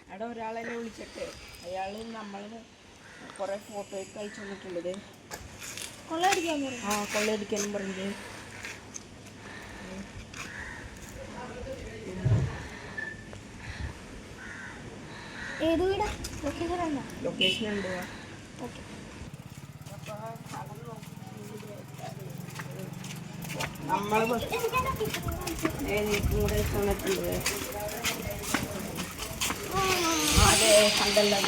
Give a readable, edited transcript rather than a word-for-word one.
അവിടെ ഒരാളെന്നെ വിളിച്ചിട്ട് അയാള് നമ്മള് കുറെ ഫോട്ടോയൊക്കെ അയച്ചു തന്നിട്ടുള്ളത്. കൊള്ളയടിക്കാനും പറഞ്ഞത്. ഏത് വീടാ? ലൊക്കേഷൻ ഉണ്ട്. നമ്മള് കൂടെ തന്നിട്ടുണ്ട്. അതെ കണ്ടല്ലോ.